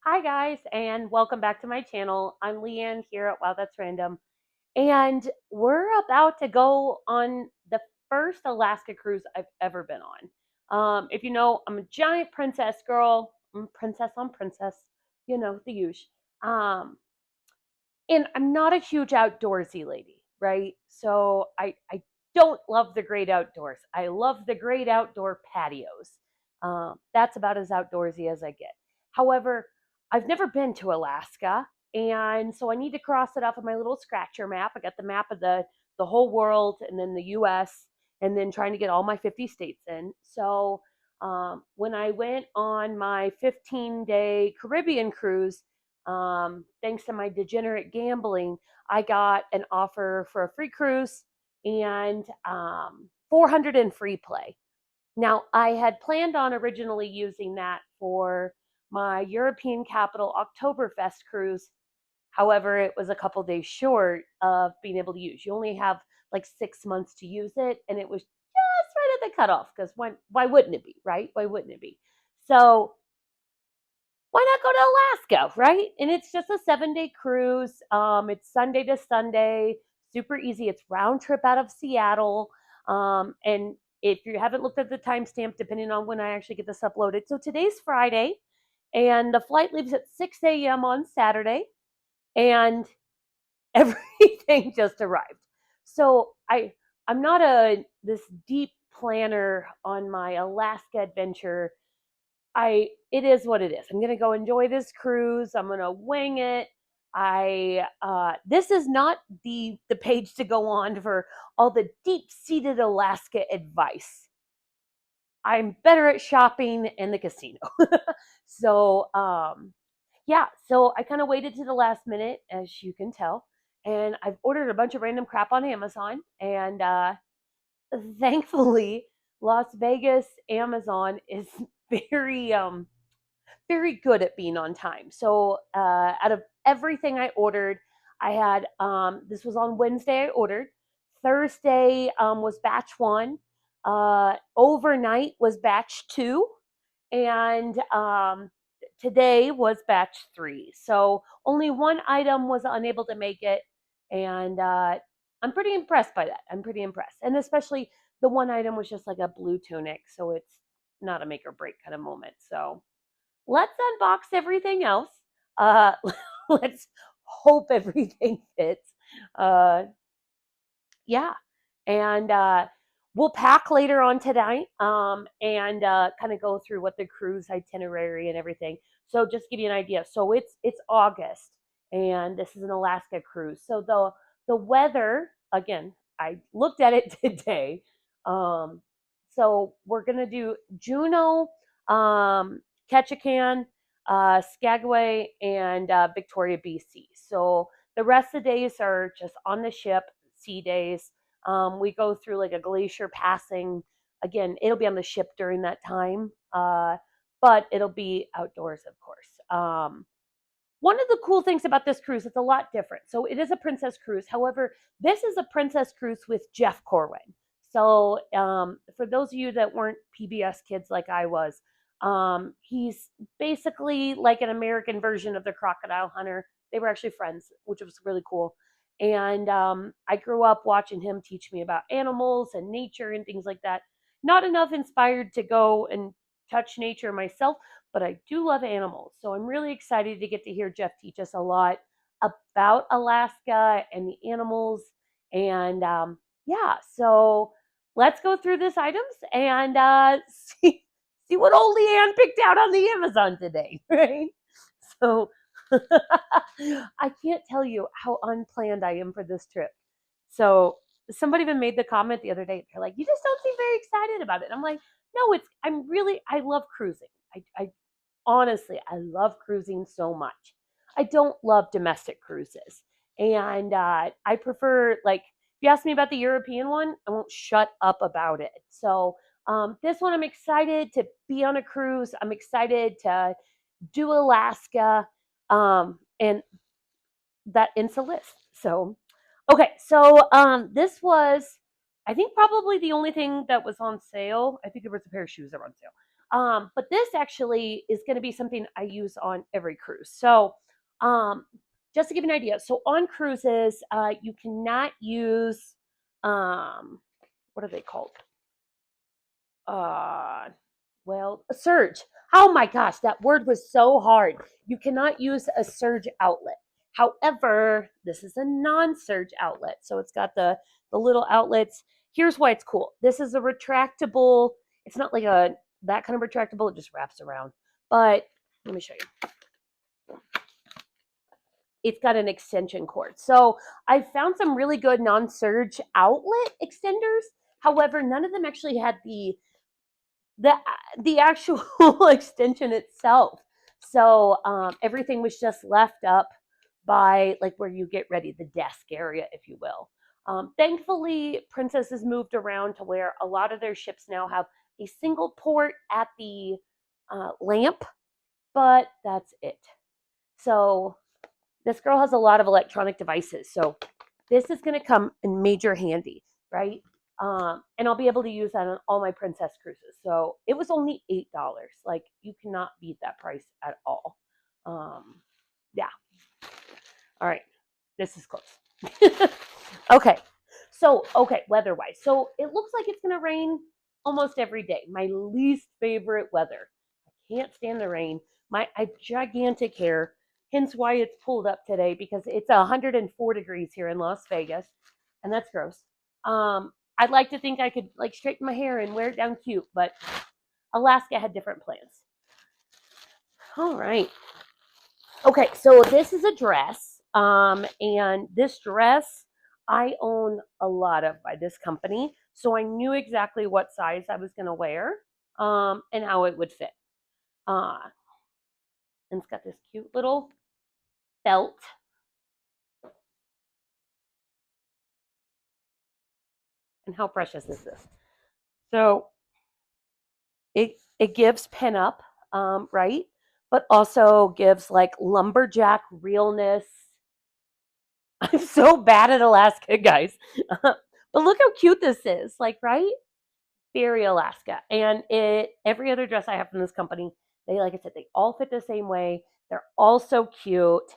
Hi guys, and welcome back to my channel. I'm Leanne here at Wow That's Random, and we're about to go on the first Alaska cruise I've ever been on. If you know, I'm a giant princess girl. I'm princess on princess, the usual. And I'm not a huge outdoorsy lady, right? So I don't love the great outdoors. I love the great outdoor patios. That's about as outdoorsy as I get. However, I've never been to Alaska, and so I need to cross it off of my little scratcher map. I got the map of the whole world, and then the U.S., and then trying to get all my 50 states in. So when I went on my 15-day Caribbean cruise, thanks to my degenerate gambling, I got an offer for a free cruise and 400 in free play. Now, I had planned on originally using that for my European capital Oktoberfest cruise. However, it was a couple days short of being able to use. You only have like 6 months to use it, and it was just right at the cutoff because why wouldn't it be, right? Why wouldn't it be? So why not go to Alaska, right? And it's just a 7-day cruise. It's Sunday to Sunday, super easy. It's round trip out of Seattle. And if you haven't looked at the timestamp, depending on when I actually get this uploaded, so today's Friday, and the flight leaves at 6 a.m. on Saturday, and everything just arrived. So I'm not this deep planner on my Alaska adventure. It is what it is. I'm gonna go enjoy this cruise. I'm gonna wing it. This is not the page to go on for all the deep-seated Alaska advice. I'm better at shopping and the casino. So yeah, so I kind of waited to the last minute, as you can tell, and I've ordered a bunch of random crap on Amazon, and thankfully Las Vegas Amazon is very very good at being on time. So out of everything I ordered, I had this was on Wednesday. I ordered Thursday was batch one. Overnight was batch two, and today was batch three. So only one item was unable to make it, and I'm pretty impressed by that. I'm pretty impressed, and especially the one item was just like a blue tunic, so it's not a make or break kind of moment. So let's unbox everything else. Uh, let's hope everything fits. Uh, yeah, and we'll pack later on tonight, and kind of go through what the cruise itinerary and everything. So just give you an idea. So it's August, and this is an Alaska cruise. So the weather again, I looked at it today. Um, so we're gonna do Juneau, Ketchikan, Skagway, and Victoria, BC. So the rest of the days are just on the ship, sea days. We go through like a glacier passing. Again, it'll be on the ship during that time, but it'll be outdoors, of course. One of the cool things about this cruise, it's a lot different. So it is a princess cruise. However, this is a princess cruise with Jeff Corwin. So for those of you that weren't PBS kids like I was, he's basically like an American version of the Crocodile Hunter. They were actually friends, which was really cool. And I grew up watching him teach me about animals and nature and things like that. Not enough inspired to go and touch nature myself, but I do love animals. So I'm really excited to get to hear Jeff teach us a lot about Alaska and the animals. And yeah, so let's go through this items and see what old Leanne picked out on the Amazon today, right? So I can't tell you how unplanned I am for this trip. So somebody even made the comment the other day. They're like, "You just don't seem very excited about it." And I'm like, "No, I love cruising. I honestly, I love cruising so much. I don't love domestic cruises, and I prefer like if you ask me about the European one, I won't shut up about it. So this one, I'm excited to be on a cruise. I'm excited to do Alaska, and that ends the list. So, okay, so this was, I think, probably the only thing that was on sale. I think there was a pair of shoes that were on sale. But this actually is going to be something I use on every cruise. So um, just to give you an idea, so on cruises, you cannot use, what are they called? Uh, well, a surge. Oh my gosh, that word was so hard. You cannot use a surge outlet. However, this is a non-surge outlet. So it's got the little outlets. Here's why it's cool. This is a retractable, it's not like a that kind of retractable, it just wraps around. But let me show you. It's got an extension cord. So I found some really good non-surge outlet extenders. However, none of them actually had the the actual extension itself. So everything was just left up by like where you get ready, the desk area, if you will. Thankfully, Princess has moved around to where a lot of their ships now have a single port at the lamp, but that's it. So this girl has a lot of electronic devices. So this is going to come in major handy, right? And I'll be able to use that on all my Princess cruises. So it was only $8. Like you cannot beat that price at all. Yeah. All right. This is close. Okay. So, okay, weather-wise. So it looks like it's going to rain almost every day. My least favorite weather. I can't stand the rain. I have gigantic hair, hence why it's pulled up today because it's 104 degrees here in Las Vegas, and that's gross. I'd like to think I could like straighten my hair and wear it down cute, but Alaska had different plans. All right. Okay, so this is a dress, and this dress I own a lot of by this company, so I knew exactly what size I was going to wear, and how it would fit. Uh, and it's got this cute little belt. And how precious is this? So it gives pin up, right? But also gives like lumberjack realness. I'm so bad at Alaska, guys. But look how cute this is. Like, right? Very Alaska. And it every other dress I have from this company, they like I said, they all fit the same way. They're all so cute.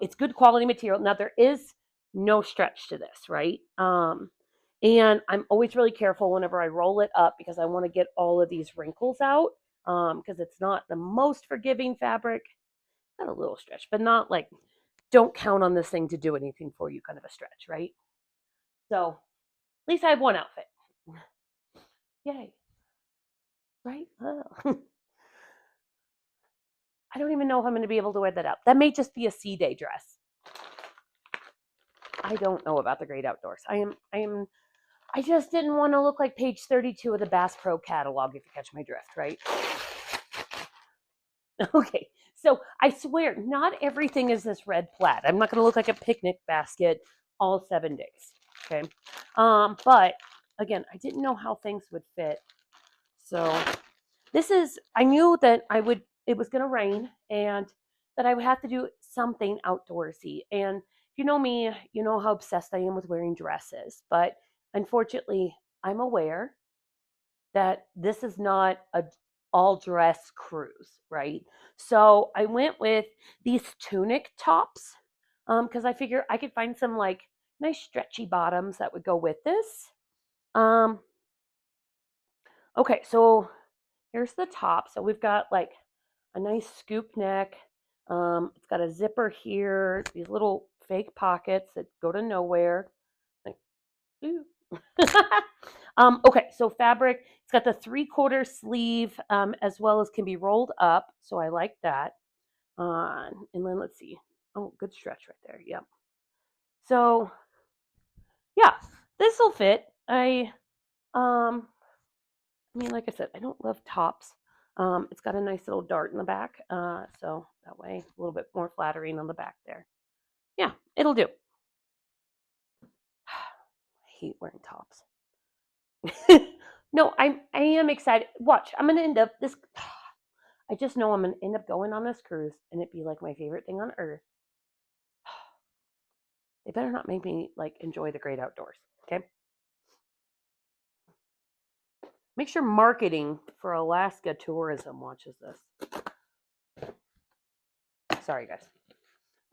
It's good quality material. Now there is no stretch to this, right? And I'm always really careful whenever I roll it up because I want to get all of these wrinkles out. Because it's not the most forgiving fabric. Got a little stretch, but not like don't count on this thing to do anything for you kind of a stretch, right? So at least I have one outfit. Yay. Right? Oh. I don't even know if I'm going to be able to wear that out. That may just be a sea day dress. I don't know about the great outdoors. I just didn't want to look like page 32 of the Bass Pro catalog, if you catch my drift, right? Okay, so I swear, not everything is this red plaid. I'm not going to look like a picnic basket all 7 days, okay? But again, I didn't know how things would fit. So I knew that it was going to rain and that I would have to do something outdoorsy. And if you know me, you know how obsessed I am with wearing dresses. But unfortunately, I'm aware that this is not a all dress cruise, right? So I went with these tunic tops because I figure I could find some like nice stretchy bottoms that would go with this. Um, okay, so here's the top. So we've got like a nice scoop neck. It's got a zipper here, these little fake pockets that go to nowhere. Like, okay, so fabric, it's got the 3/4 sleeve as well as can be rolled up. So I like that. And then let's see. Oh, good stretch right there. Yep. So yeah, this will fit. I mean, like I said, I don't love tops. It's got a nice little dart in the back, so that way a little bit more flattering on the back there. Yeah, it'll do. I hate wearing tops. No, I am excited. Watch, I'm gonna end up this. I just know I'm gonna end up going on this cruise, and it be like my favorite thing on earth. They better not make me like enjoy the great outdoors. Okay. make sure marketing for Alaska tourism watches this. Sorry, guys.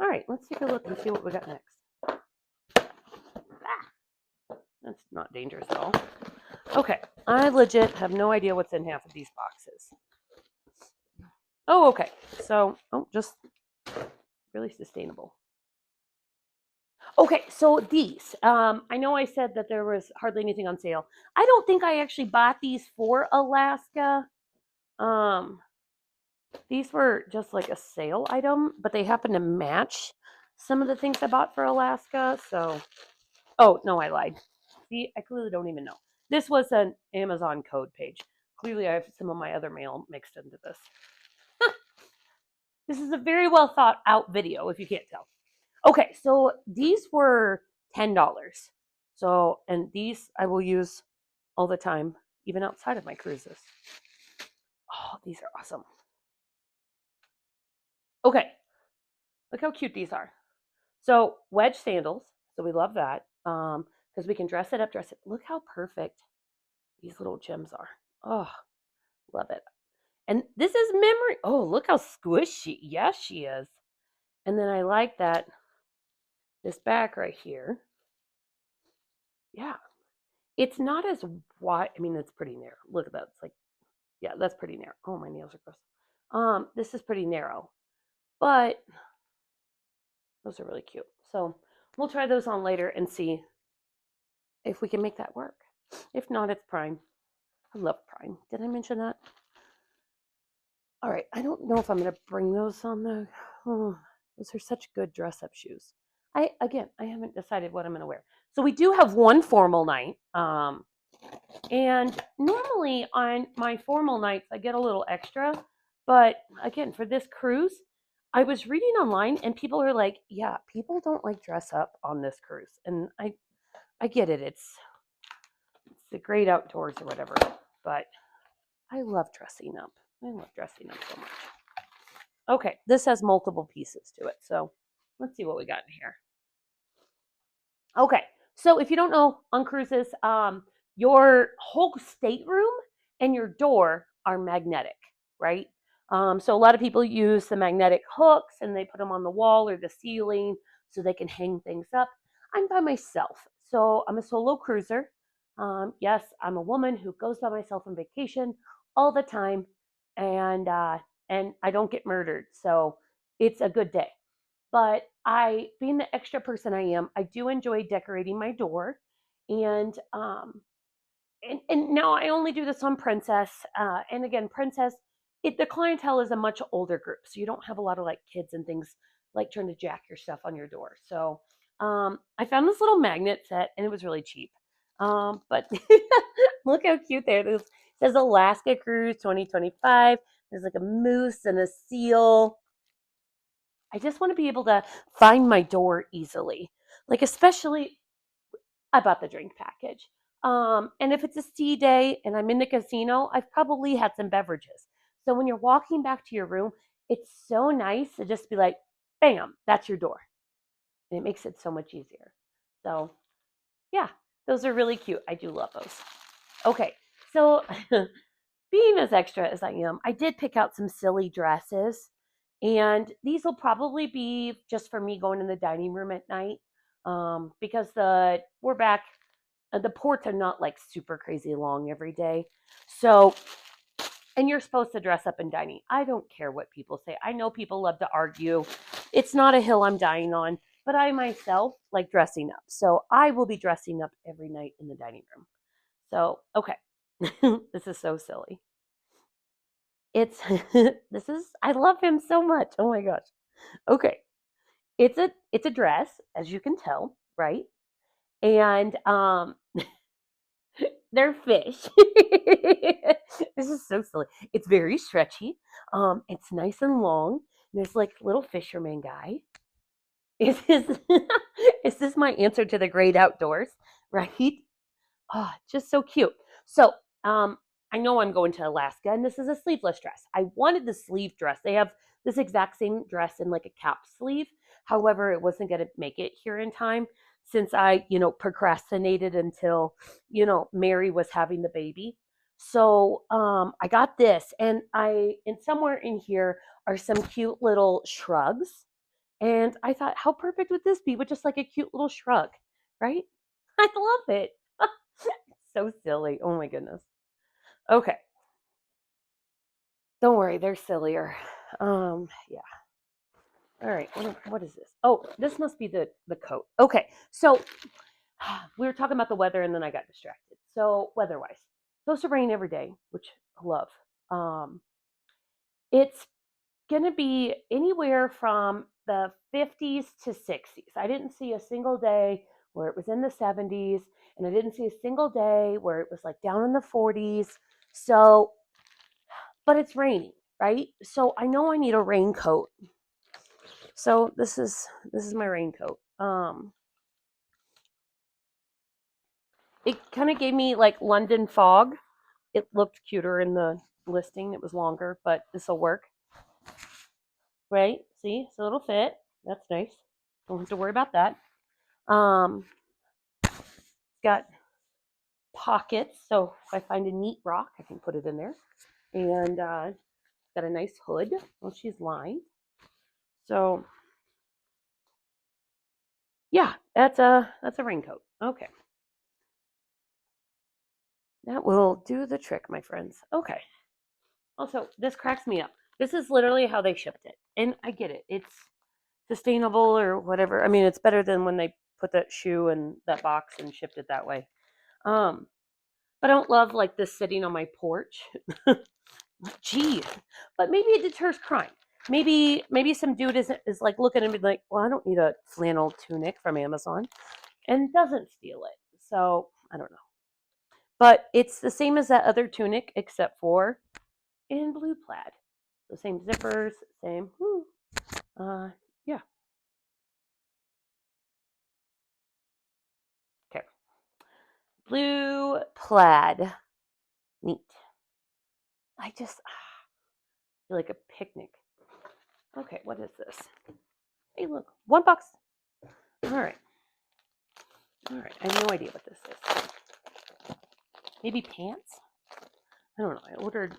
All right, let's take a look and see what we got next. That's not dangerous at all. Okay, I legit have no idea what's in half of these boxes. Oh, okay. So, just really sustainable. Okay, so these, I know I said that there was hardly anything on sale. I don't think I actually bought these for Alaska. These were just like a sale item, but they happen to match some of the things I bought for Alaska. So, oh, no, I lied. See, I clearly don't even know. This was an Amazon code page. Clearly, I have some of my other mail mixed into this. This is a very well thought out video, if you can't tell. Okay, so these were $10. So, and these I will use all the time, even outside of my cruises. Oh, these are awesome. Okay, look how cute these are. So wedge sandals, so we love that because we can dress it up, dress it. Look how perfect these little gems are. Oh, love it. And this is memory. Oh, look how squishy. Yes, she is. And then I like that this back right here. Yeah, it's not as wide. I mean, it's pretty narrow. Look at that. It's like, yeah, that's pretty narrow. Oh, my nails are gross. This is pretty narrow, but those are really cute. So we'll try those on later and see if we can make that work. If not, it's Prime. I love Prime. Did I mention that? All right. I don't know if I'm going to bring those on the. Oh, those are such good dress-up shoes. I haven't decided what I'm going to wear. So we do have one formal night. And normally on my formal nights, I get a little extra. But again, for this cruise, I was reading online and people are like, yeah, people don't like dress up on this cruise. And I get it. It's the great outdoors or whatever. But I love dressing up. I love dressing up so much. Okay, this has multiple pieces to it. So let's see what we got in here. Okay, so if you don't know, on cruises, your whole stateroom and your door are magnetic, right? So a lot of people use the magnetic hooks and they put them on the wall or the ceiling so they can hang things up. I'm by myself, so I'm a solo cruiser. Yes, I'm a woman who goes by myself on vacation all the time, and I don't get murdered, so it's a good day. But being the extra person I am, I do enjoy decorating my door, and now I only do this on Princess, and again, Princess, the clientele is a much older group, so you don't have a lot of like kids and things like trying to jack your stuff on your door. So I found this little magnet set, and it was really cheap. But look how cute there. It says Alaska Cruise 2025. There's like a moose and a seal. I just want to be able to find my door easily. Like, especially, I bought the drink package. And if it's a sea day and I'm in the casino, I've probably had some beverages. So when you're walking back to your room, it's so nice to just be like, bam, that's your door. And it makes it so much easier. So, yeah, those are really cute. I do love those. Okay, so being as extra as I am, I did pick out some silly dresses. And these will probably be just for me going in the dining room at night because we're back. The ports are not like super crazy long every day. So, and you're supposed to dress up in dining. I don't care what people say. I know people love to argue. It's not a hill I'm dying on, but I myself like dressing up. So I will be dressing up every night in the dining room. So, okay. This is so silly. It's I love him so much. Oh my gosh. Okay. It's a dress, as you can tell, right? And they're fish. This is so silly. It's very stretchy. It's nice and long. There's like little fisherman guy. Is this is this my answer to the great outdoors? Right? Oh, just so cute. So, I know I'm going to Alaska, and this is a sleeveless dress. I wanted the sleeve dress. They have this exact same dress in like a cap sleeve. However, it wasn't going to make it here in time since I, procrastinated until, Mary was having the baby. So I got this, and somewhere in here are some cute little shrugs. And I thought, how perfect would this be with just like a cute little shrug, right? I love it. So silly. Oh my goodness. Okay. Don't worry, they're sillier. Yeah. All right. What is this? Oh, this must be the coat. Okay. So we were talking about the weather and then I got distracted. So weather-wise, supposed to rain every day, which I love. Um, it's gonna be anywhere from the 50s to 60s. I didn't see a single day where it was in the 70s, and I didn't see a single day where it was like down in the 40s. So, but it's raining, right? So I know I need a raincoat. So this is my raincoat. It kind of gave me like London fog. It looked cuter in the listing. It was longer, but this will work. Right? See, so it'll fit. That's nice. Don't have to worry about that. Um, got pockets, so if I find a neat rock, I can put it in there. And got a nice hood. Well, she's lined. So yeah, that's a raincoat. Okay, that will do the trick, my friends. Okay. Also, this cracks me up. This is literally how they shipped it, and I get it. It's sustainable or whatever. I mean, it's better than when they put that shoe in that box and shipped it that way. Um, but I don't love like this sitting on my porch. Gee, but maybe it deters crime. Maybe some dude is like looking at me like, well, I don't need a flannel tunic from Amazon, and doesn't steal it. So I don't know. But it's the same as that other tunic, except for in blue plaid. The same zippers, same. Whoo. Yeah. Okay. Blue plaid. Neat. I just feel like a picnic. Okay, what is this? Hey, look, $1. All right. All right. I have no idea what this is. Maybe pants? I don't know. I ordered.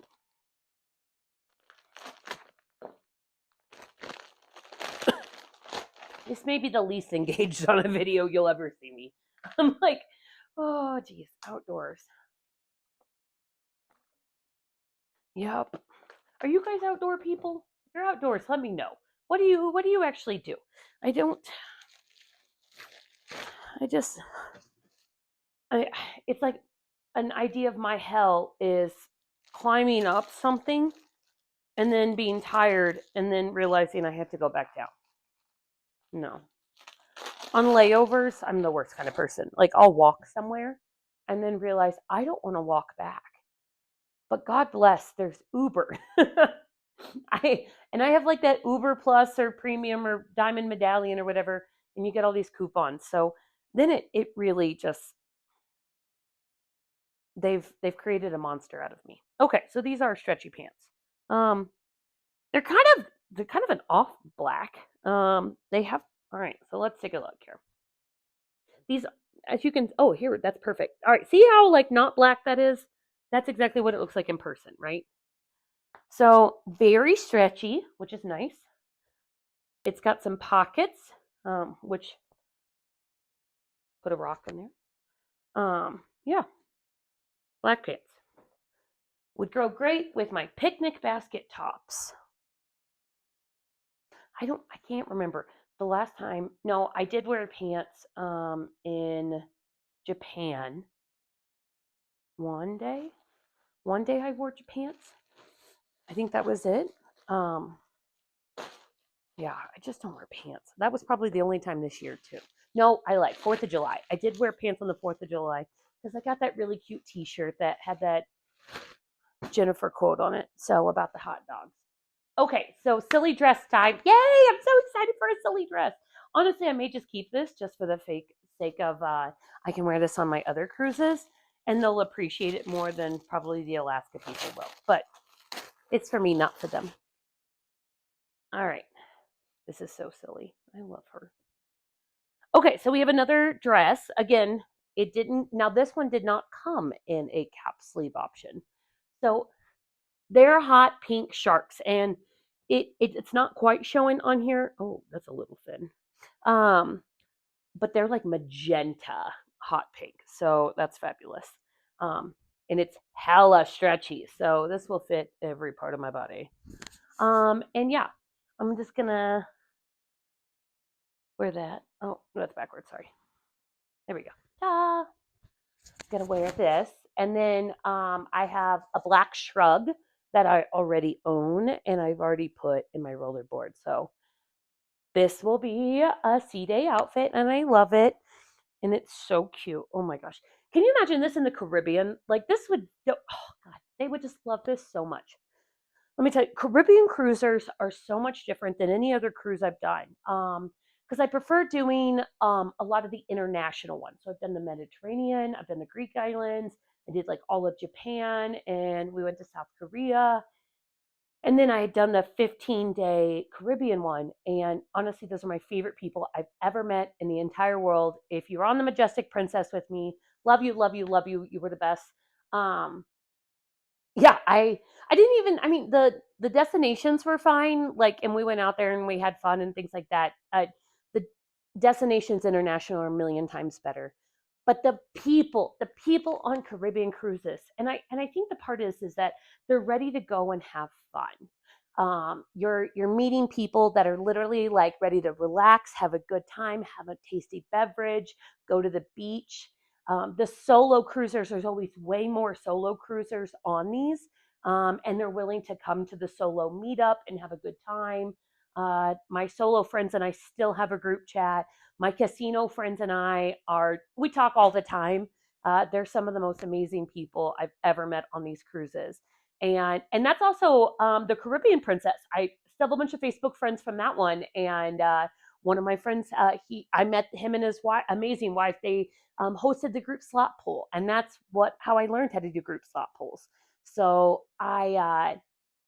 This may be the least engaged on a video you'll ever see me. I'm like, oh, geez, outdoors. Yep. Are you guys outdoor people? If you're outdoors, let me know. What do you actually do? I don't. I just. I. It's like an idea of my hell is climbing up something and then being tired and then realizing I have to go back down. No. On layovers, I'm the worst kind of person. Like I'll walk somewhere and then realize I don't want to walk back. But God bless, there's Uber. I have like that Uber Plus or Premium or Diamond Medallion or whatever, and you get all these coupons. So then it really just they've created a monster out of me. Okay, so these are stretchy pants. Um, they're kind of an off black. They have all right. So let's take a look here. These, as you can, oh here, that's perfect. All right, see how like not black that is? That's exactly what it looks like in person, right? So very stretchy, which is nice. It's got some pockets, which put a rock in there. Yeah, black pants would go great with my picnic basket tops. I can't remember the last time. No, I did wear pants in Japan one day. One day I wore pants. I think that was it. Um, yeah, I just don't wear pants. That was probably the only time this year too. No, I like 4th of July. I did wear pants on the 4th of July because I got that really cute T-shirt that had that Jennifer quote on it. So about the hot dogs. Okay, so silly dress time. Yay! I'm so excited for a silly dress. Honestly, I may just keep this just for the sake of I can wear this on my other cruises, and they'll appreciate it more than probably the Alaska people will. But it's for me, not for them. All right. This is so silly. I love her. Okay, so we have another dress. Again, it didn't. Now this one did not come in a cap sleeve option. So they're hot pink sharks, and it's not quite showing on here. Oh, that's a little thin. Um, but they're like magenta hot pink, so that's fabulous. Um, and it's hella stretchy, so this will fit every part of my body. And yeah, I'm just gonna wear that. Oh, no, that's backwards. Sorry. There we go. Ta! Gonna wear this, and then I have a black shrug that I already own, and I've already put in my rollerboard. So this will be a sea day outfit, and I love it, and it's so cute. Oh my gosh, can you imagine this in the Caribbean? Like this would, oh god, they would just love this so much. Let me tell you, Caribbean cruisers are so much different than any other cruise I've done. Because I prefer doing a lot of the international ones. So I've done the Mediterranean, I've done the Greek islands, I did like all of Japan, and we went to South Korea. And then I had done the 15-day Caribbean one. And honestly, those are my favorite people I've ever met in the entire world. If you're on the Majestic Princess with me, love you, love you, love you. You were the best. Um, yeah, I didn't even, I mean, the destinations were fine, like, and we went out there and we had fun and things like that. The destinations international are a million times better. But the people on Caribbean cruises, and I think the part is that they're ready to go and have fun. You're meeting people that are literally like ready to relax, have a good time, have a tasty beverage, go to the beach. The solo cruisers, there's always way more solo cruisers on these, and they're willing to come to the solo meetup and have a good time. My solo friends and I still have a group chat. My casino friends and we talk all the time. They're some of the most amazing people I've ever met on these cruises. And that's also the Caribbean Princess. I still have a bunch of Facebook friends from that one. And one of my friends, I met him and his amazing wife. They hosted the group slot pool, and that's how I learned how to do group slot pools. So I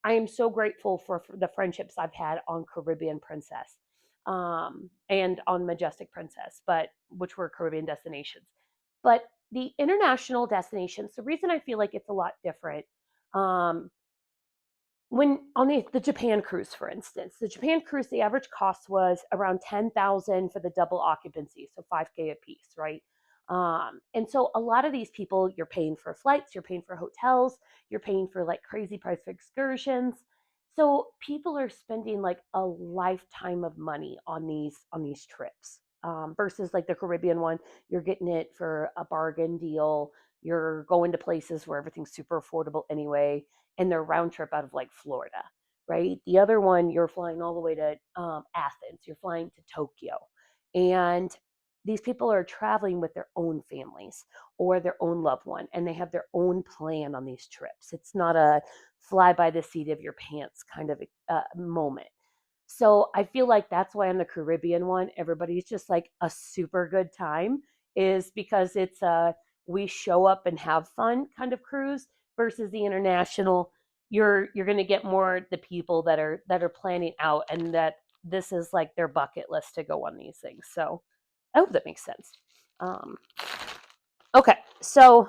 am so grateful for the friendships I've had on Caribbean Princess, and on Majestic Princess, but which were Caribbean destinations. But the international destinations, the reason I feel like it's a lot different, um, when on the Japan cruise, for instance, the Japan cruise, the average cost was around 10,000 for the double occupancy, so 5K a piece, right? And so a lot of these people, you're paying for flights, you're paying for hotels, you're paying for like crazy price for excursions. So people are spending like a lifetime of money on these trips, versus like the Caribbean one, you're getting it for a bargain deal. You're going to places where everything's super affordable anyway, and they're round trip out of like Florida, right? The other one, you're flying all the way to Athens, you're flying to Tokyo, and these people are traveling with their own families or their own loved one, and they have their own plan on these trips. It's not a fly by the seat of your pants kind of moment. So I feel like that's why on the Caribbean one, everybody's just like a super good time, is because it's a we show up and have fun kind of cruise, versus the international. You're going to get more the people that are planning out, and that this is like their bucket list to go on these things. So I hope that makes sense. Um, okay, so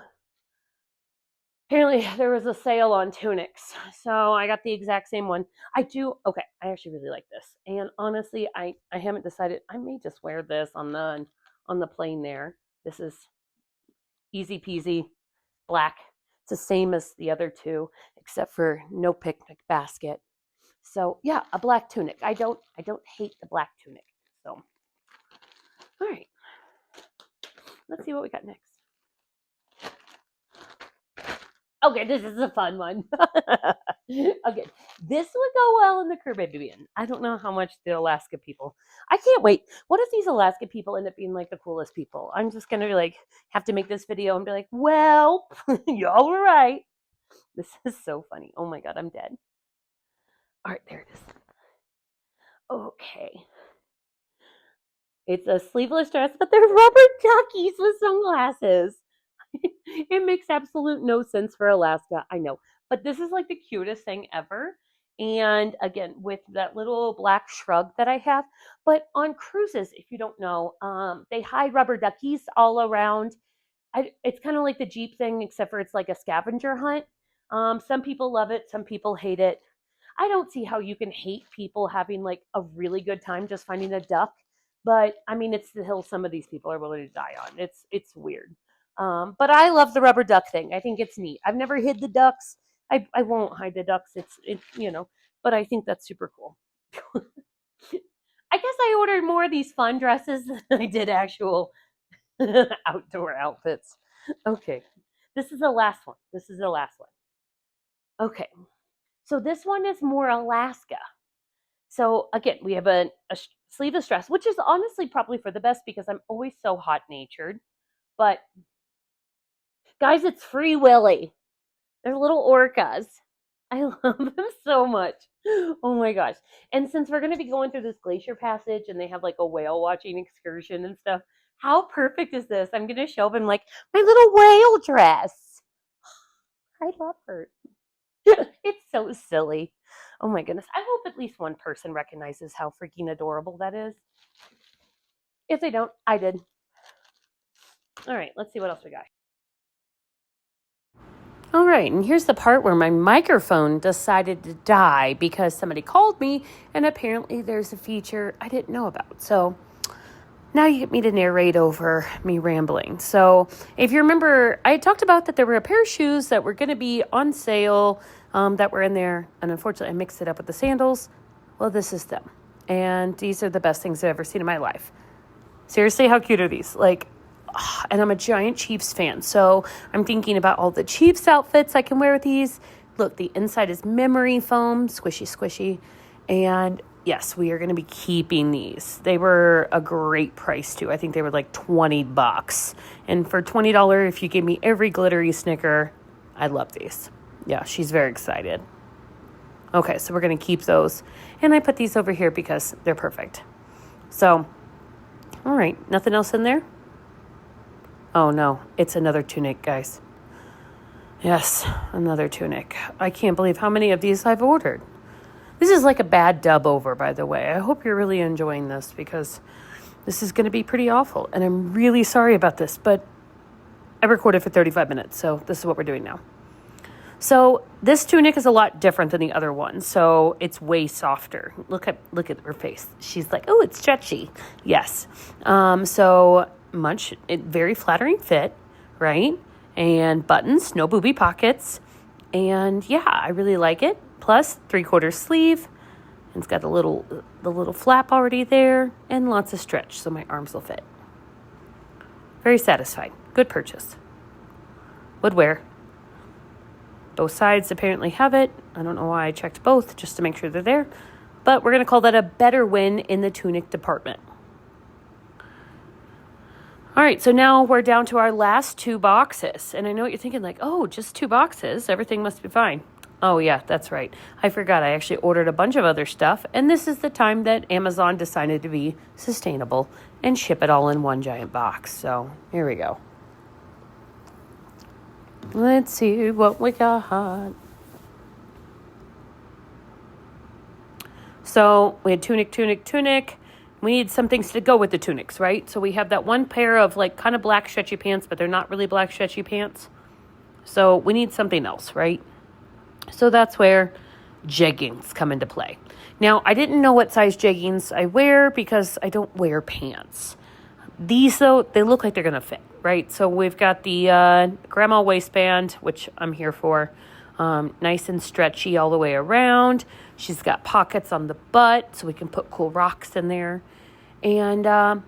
apparently there was a sale on tunics, so I got the exact same one. Okay, I actually really like this, and honestly, I haven't decided. I may just wear this on the plane there. This is easy peasy, black. It's the same as the other two, except for no picnic basket. So yeah, a black tunic. I don't hate the black tunic. So all right, let's see what we got next. Okay, this is a fun one. Okay, this would go well in the Caribbean. I don't know how much the Alaska people. I can't wait. What if these Alaska people end up being like the coolest people? I'm just gonna be like have to make this video and be like, well, y'all were right. This is so funny. Oh my god, I'm dead. All right, there it is. Okay. It's a sleeveless dress, but they're rubber duckies with sunglasses. It makes absolute no sense for Alaska, I know. But this is like the cutest thing ever. And again, with that little black shrug that I have. But on cruises, if you don't know, they hide rubber duckies all around. It's kind of like the Jeep thing, except for it's like a scavenger hunt. Some people love it, some people hate it. I don't see how you can hate people having like a really good time just finding a duck, but I mean, it's the hill some of these people are willing to die on. It's weird. But I love the rubber duck thing. I think it's neat. I've never hid the ducks. I won't hide the ducks. But I think that's super cool. I guess I ordered more of these fun dresses than I did actual outdoor outfits. Okay. This is the last one. This is the last one. Okay. So this one is more Alaska. So again, we have a sleeveless dress, which is honestly probably for the best because I'm always so hot natured. But guys, it's Free Willy. They're little orcas. I love them so much. Oh my gosh. And since we're going to be going through this glacier passage and they have like a whale watching excursion and stuff, how perfect is this? I'm going to show them like my little whale dress. I love her. It's so silly. Oh my goodness. I hope at least one person recognizes how freaking adorable that is. If they don't, I did. All right, let's see what else we got. All right, and here's the part where my microphone decided to die because somebody called me, and apparently there's a feature I didn't know about. So now you get me to narrate over me rambling. So if you remember, I talked about that there were a pair of shoes that were going to be on sale that were in there, and unfortunately I mixed it up with the sandals. Well, this is them, and these are the best things I've ever seen in my life. Seriously, how cute are these? And I'm a giant Chiefs fan, so I'm thinking about all the Chiefs outfits I can wear with these. Look, the inside is memory foam, squishy, squishy. And yes, we are going to be keeping these. They were a great price, too. I think they were like $20. And for $20, if you gave me every glittery Snicker, I love these. Yeah, she's very excited. Okay, so we're going to keep those. And I put these over here because they're perfect. So, all right, nothing else in there? Oh no, it's another tunic, guys. Yes, another tunic. I can't believe how many of these I've ordered. This is like a bad dub over, by the way. I hope you're really enjoying this because this is going to be pretty awful. And I'm really sorry about this, but I recorded for 35 minutes, so this is what we're doing now. So this tunic is a lot different than the other one. So it's way softer. Look at her face. She's like, oh, it's stretchy. Yes. Very flattering fit, right? And buttons, no booby pockets. And yeah, I really like it. Plus 3/4 sleeve. And it's got the little flap already there and lots of stretch so my arms will fit. Very satisfied. Good purchase. Would wear. Both sides apparently have it. I don't know why I checked both just to make sure they're there. But we're going to call that a better win in the tunic department. All right, so now we're down to our last 2 boxes. And I know what you're thinking, like, oh, just 2 boxes. Everything must be fine. Oh, yeah, that's right. I forgot. I actually ordered a bunch of other stuff. And this is the time that Amazon decided to be sustainable and ship it all in one giant box. So here we go. Let's see what we got. So we had tunic. We need some things to go with the tunics, right? So we have that one pair of like kind of black stretchy pants, but they're not really black stretchy pants. So we need something else, right? So that's where jeggings come into play. Now, I didn't know what size jeggings I wear because I don't wear pants. These, though, they look like they're going to fit, right? So we've got the grandma waistband, which I'm here for. Nice and stretchy all the way around. She's got pockets on the butt, so we can put cool rocks in there. And, a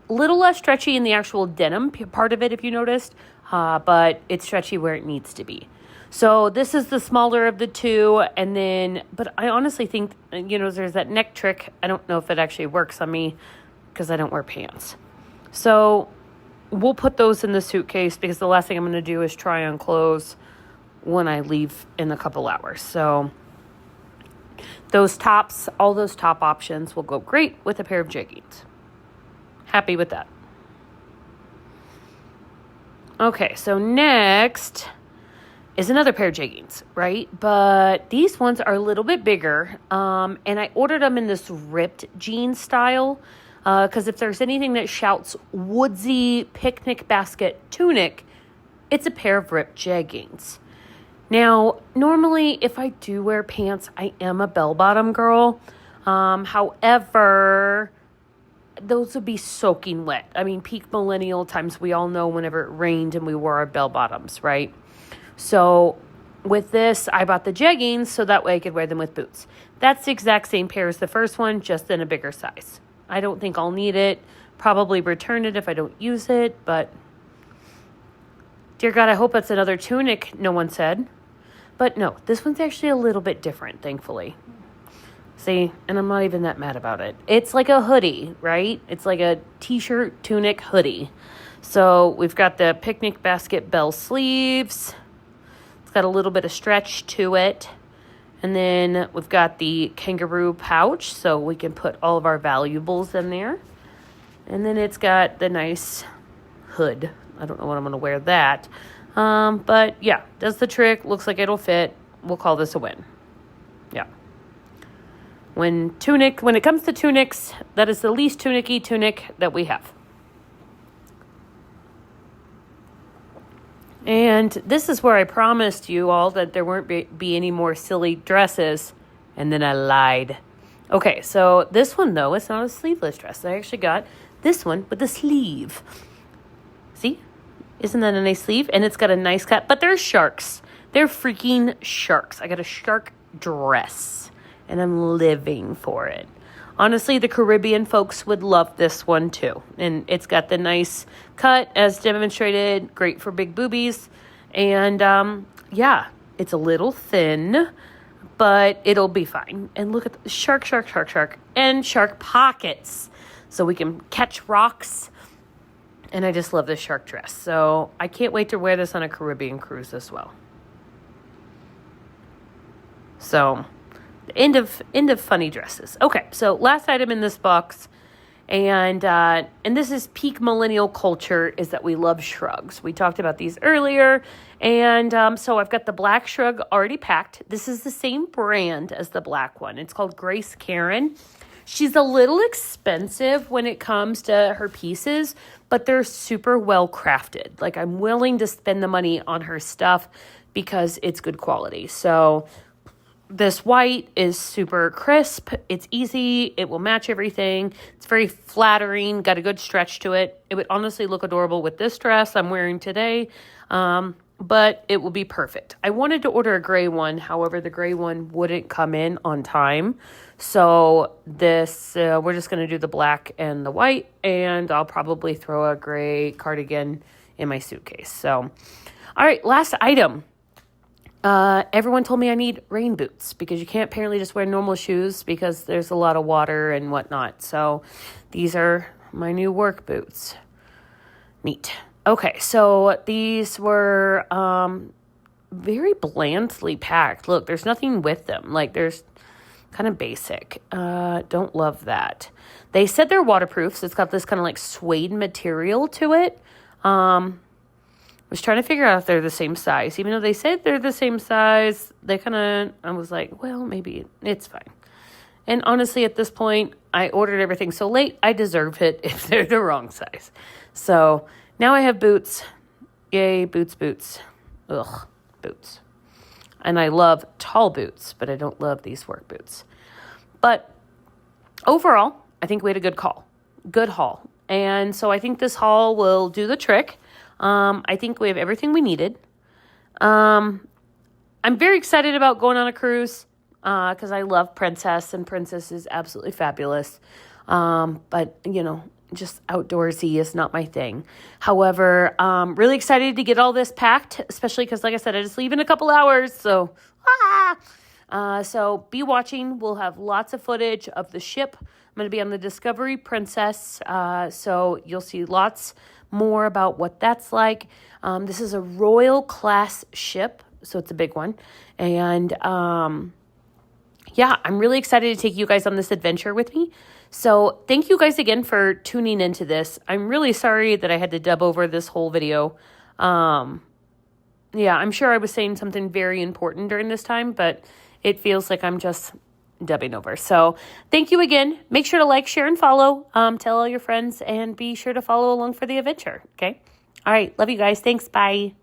little less stretchy in the actual denim part of it, if you noticed. But it's stretchy where it needs to be. So this is the smaller of the two. But I honestly think, there's that neck trick. I don't know if it actually works on me because I don't wear pants. So we'll put those in the suitcase because the last thing I'm going to do is try on clothes when I leave in a couple hours. So all those top options will go great with a pair of jeggings. Happy with that. Okay, so next is another pair of jeggings, right? But these ones are a little bit bigger. And I ordered them in this ripped jean style. Because if there's anything that shouts woodsy picnic basket tunic, it's a pair of ripped jeggings. Now, normally if I do wear pants, I am a bell-bottom girl. However, those would be soaking wet. I mean, peak millennial times, we all know whenever it rained and we wore our bell-bottoms, right? So with this, I bought the jeggings so that way I could wear them with boots. That's the exact same pair as the first one, just in a bigger size. I don't think I'll need it. Probably return it if I don't use it, but dear God, I hope it's another tunic, no one said. But no, this one's actually a little bit different, thankfully. See, and I'm not even that mad about it. It's like a hoodie, right? It's like a t-shirt tunic hoodie. So we've got the picnic basket bell sleeves. It's got a little bit of stretch to it. And then we've got the kangaroo pouch, so we can put all of our valuables in there. And then it's got the nice hood. I don't know when I'm going to wear that. But yeah, does the trick. Looks like it'll fit. We'll call this a win. Yeah. When it comes to tunics, that is the least tunic-y tunic that we have. And this is where I promised you all that there weren't be any more silly dresses, and then I lied. Okay, so this one, though, it's not a sleeveless dress. I actually got this one with a sleeve. See? Isn't that a nice sleeve? And it's got a nice cut, but they're sharks. They're freaking sharks. I got a shark dress, and I'm living for it. Honestly, the Caribbean folks would love this one too. And it's got the nice cut as demonstrated, great for big boobies. And yeah, it's a little thin, but it'll be fine. And look at the shark, and shark pockets. So we can catch rocks. And I just love this shark dress. So I can't wait to wear this on a Caribbean cruise as well. So end of funny dresses. Okay, so last item in this box, and this is peak millennial culture, is that we love shrugs. We talked about these earlier, and so I've got the black shrug already packed. This is the same brand as the black one. It's called Grace Karen. She's a little expensive when it comes to her pieces, but they're super well crafted. Like, I'm willing to spend the money on her stuff because it's good quality. So this white is super crisp. It's easy. It will match everything. It's very flattering. Got a good stretch to it. It would honestly look adorable with this dress I'm wearing today. But it will be perfect. I wanted to order a gray one. However, the gray one wouldn't come in on time. So this, we're just going to do the black and the white. And I'll probably throw a gray cardigan in my suitcase. So, all right, last item. Everyone told me I need rain boots because you can't apparently just wear normal shoes because there's a lot of water and whatnot. So these are my new work boots. Neat. Okay, so these were very blandly packed. Look, there's nothing with them. Like, there's kind of basic. Don't love that. They said they're waterproof, so it's got this kind of like suede material to it. Was trying to figure out if they're the same size. Even though they said they're the same size, I was like, well, maybe it's fine. And honestly, at this point, I ordered everything so late, I deserve it if they're the wrong size. So now I have boots. Yay, boots. Ugh, boots. And I love tall boots, but I don't love these work boots. But overall, I think we had a good haul. And so I think this haul will do the trick. I think we have everything we needed. I'm very excited about going on a cruise, because I love Princess, and Princess is absolutely fabulous. But, just outdoorsy is not my thing. However, really excited to get all this packed, especially because, like I said, I just leave in a couple hours. So, so be watching. We'll have lots of footage of the ship. I'm going to be on the Discovery Princess. So you'll see lots more about what that's like. This is a royal class ship, so it's a big one. And yeah, I'm really excited to take you guys on this adventure with me. So thank you guys again for tuning into this. I'm really sorry that I had to dub over this whole video. Yeah, I'm sure I was saying something very important during this time, but it feels like I'm just dubbing over. So thank you again. Make sure to like, share, and follow. Tell all your friends, and be sure to follow along for the adventure. Okay? All right. Love you guys. Thanks. Bye.